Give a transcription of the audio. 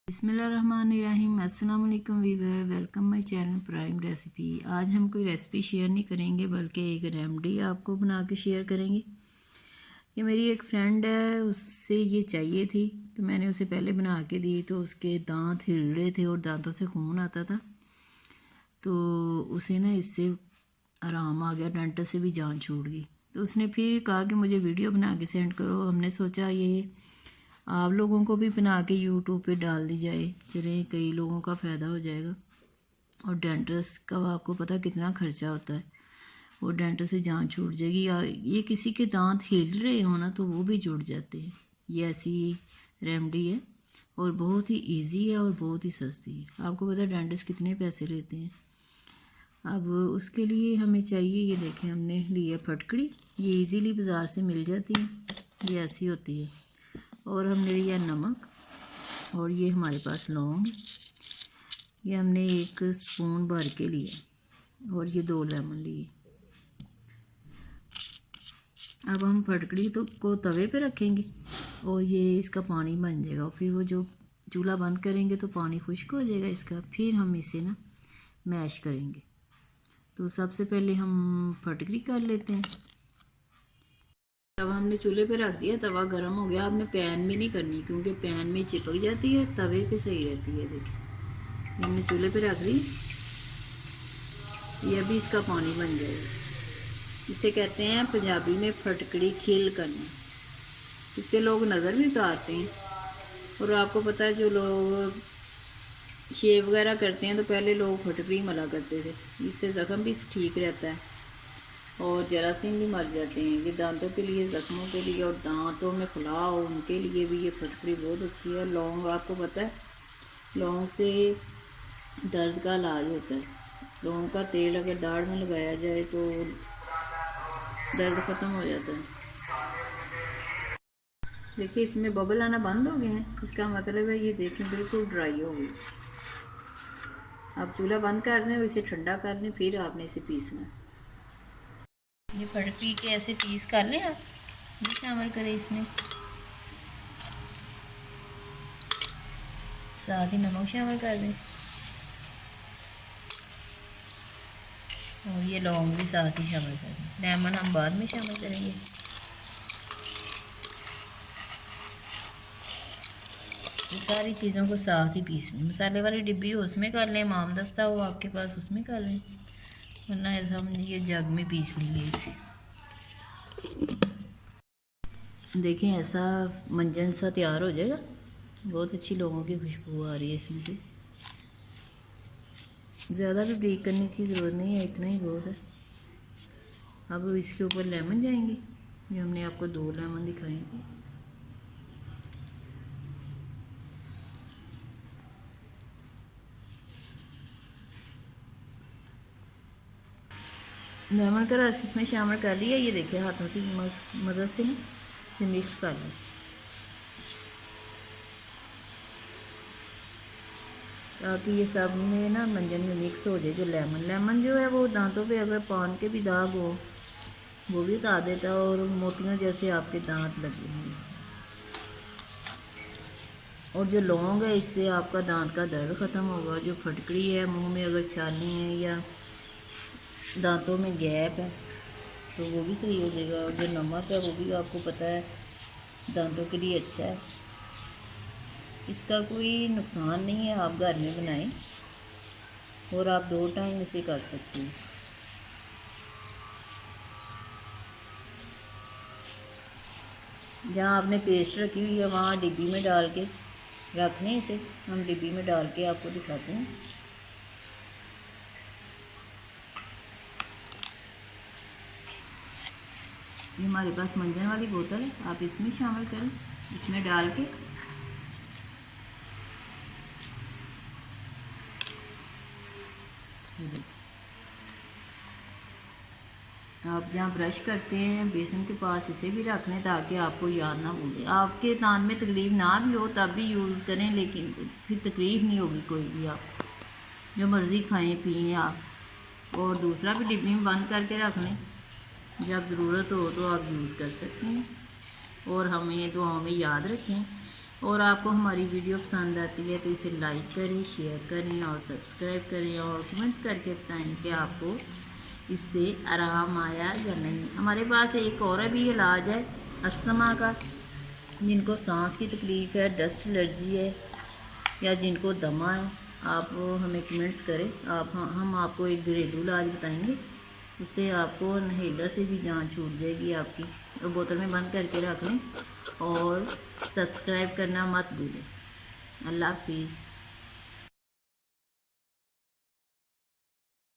बिस्मिल्लाहिर्रहमानिर्रहीम। अस्सलाम वालेकुम viewer, welcome my channel prime recipe. आज हम कोई रेसिपी शेयर नहीं करेंगे बल्कि एक रेमेडी आपको बना के शेयर करेंगे। ये मेरी एक फ्रेंड है, उससे ये चाहिए थी तो मैंने उसे पहले बना के दी तो उसके दांत हिल रहे थे और दांतों से खून आता था, तो उसे ना इससे आराम आ गया, डेंटिस्ट से भी जान छूट गई। तो उसने फिर कहा कि मुझे वीडियो बना के सेंड करो। हमने सोचा ये आप लोगों को भी बना के यूट्यूब पे डाल दी जाए, चले कई लोगों का फ़ायदा हो जाएगा। और डेंटिस्ट का आपको पता कितना खर्चा होता है, और डेंटिस्ट से जान छूट जाएगी। या ये किसी के दांत हिल रहे हो ना तो वो भी जुड़ जाते हैं। ये ऐसी रेमेडी है और बहुत ही इजी है और बहुत ही सस्ती है। आपको पता है डेंटिस्ट कितने पैसे लेते हैं। अब उसके लिए हमें चाहिए, ये देखें हमने लिया फटकड़ी। ये इजीली बाज़ार से मिल जाती है, ये ऐसी होती है। और हमने लिया नमक, और ये हमारे पास लौंग, ये हमने 1 स्पून भर के लिया, और ये 2 लेमन लिए। अब हम फटकड़ी को तवे पे रखेंगे और ये इसका पानी बन जाएगा, और फिर वो जो चूल्हा बंद करेंगे तो पानी खुश्क हो जाएगा इसका। फिर हम इसे ना मैश करेंगे। तो सबसे पहले हम फटकड़ी कर लेते हैं। तवा हमने चूल्हे पे रख दिया, तवा गर्म हो गया। आपने पैन में नहीं करनी क्योंकि पैन में चिपक जाती है, तवे पे सही रहती है। देखिए हमने चूल्हे पे रख दी, ये अभी इसका पानी बन जाएगा। इसे कहते हैं पंजाबी में फटकड़ी खिल करना। इससे लोग नज़र भी उतारते हैं। और आपको पता है जो लोग शेव वगैरह करते हैं तो पहले लोग फटकड़ी मला करते थे, इससे ज़ख्म भी ठीक रहता है और जरासीम भी मर जाते हैं। ये दांतों के लिए, ज़ख्मों के लिए, और दांतों में फुलाव उनके लिए भी ये फटकड़ी बहुत अच्छी है। लौंग, आपको पता है लौंग से दर्द का इलाज होता है। लौंग का तेल अगर दाढ़ में लगाया जाए तो दर्द ख़त्म हो जाता है। देखिए इसमें बबल आना बंद हो गए हैं, इसका मतलब है ये देखें बिल्कुल ड्राई हो गई। आप चूल्हा बंद कर दें, इसे ठंडा कर लें, फिर आपने इसे पीसना है। ये फटकड़ी के ऐसे पीस कर लें आप, शामिल करें इसमें, साथ ही नमक शामिल कर दें, और ये लौंग भी साथ ही शामिल कर दें। लेमन हम बाद में शामिल करेंगे। ये सारी चीज़ों को साथ ही पीस लें। मसाले वाली डिब्बी हो उसमें कर लें, मामदस्ता हो आपके पास उसमें कर लें, वरना हम ये जग में पीस लेंगे इसे। देखें ऐसा मंजन सा तैयार हो जाएगा, बहुत अच्छी लोगों की खुशबू आ रही है इसमें से। ज़्यादा भी ब्रेक करने की ज़रूरत नहीं है, इतना ही बहुत है। अब इसके ऊपर लेमन जाएंगे, जो हमने आपको 2 लेमन दिखाए थे। लेमन का रस इसमें शामिल कर लिया। ये देखिए हाथों की मदद से ना इसे मिक्स कर लें, ताकि ये सब में ना मंजन में मिक्स हो जाए। जो लेमन जो है वो दांतों पे अगर पान के भी दाग हो वो भी उतार देता है, और मोतियों जैसे आपके दांत लगे हैं। और जो लौंग है इससे आपका दांत का दर्द ख़त्म होगा। जो फटकड़ी है, मुंह में अगर छाले हैं या दांतों में गैप है तो वो भी सही हो जाएगा। और जो नमक है वो भी आपको पता है दांतों के लिए अच्छा है, इसका कोई नुकसान नहीं है। आप घर में बनाएं और आप 2 टाइम इसे कर सकते हैं। जहाँ आपने पेस्ट रखी हुई है वहाँ डिब्बी में डाल के रखने, इसे हम डिब्बी में डाल के आपको दिखाते हैं। ये हमारे पास मंजन वाली बोतल है, आप इसमें शामिल करें, इसमें डाल के आप जहाँ ब्रश करते हैं बेसन के पास इसे भी रख लें ताकि आपको याद ना भूले। आपके दांत में तकलीफ़ ना भी हो तब भी यूज़ करें, लेकिन फिर तकलीफ़ नहीं होगी कोई भी। आप जो मर्ज़ी खाएं पिएं आप। और दूसरा भी डिब्बी में बंद करके रख लें, जब ज़रूरत हो तो आप यूज़ कर सकते हैं। और हमें तो हमें याद रखें और आपको हमारी वीडियो पसंद आती है तो इसे लाइक करें, शेयर करें और सब्सक्राइब करें और कमेंट्स करके बताएं कि आपको इससे आराम आया या नहीं। हमारे पास एक और भी इलाज है अस्थमा का, जिनको सांस की तकलीफ़ है, डस्ट एलर्जी है या जिनको दमा है, आप हमें कमेंट्स करें। हम आपको एक घरेलू इलाज बताएंगे, उससे आपको इनहेलर से भी जान छूट जाएगी आपकी। और बोतल में बंद करके रख लें और सब्सक्राइब करना मत भूलें। अल्लाह हाफिज़।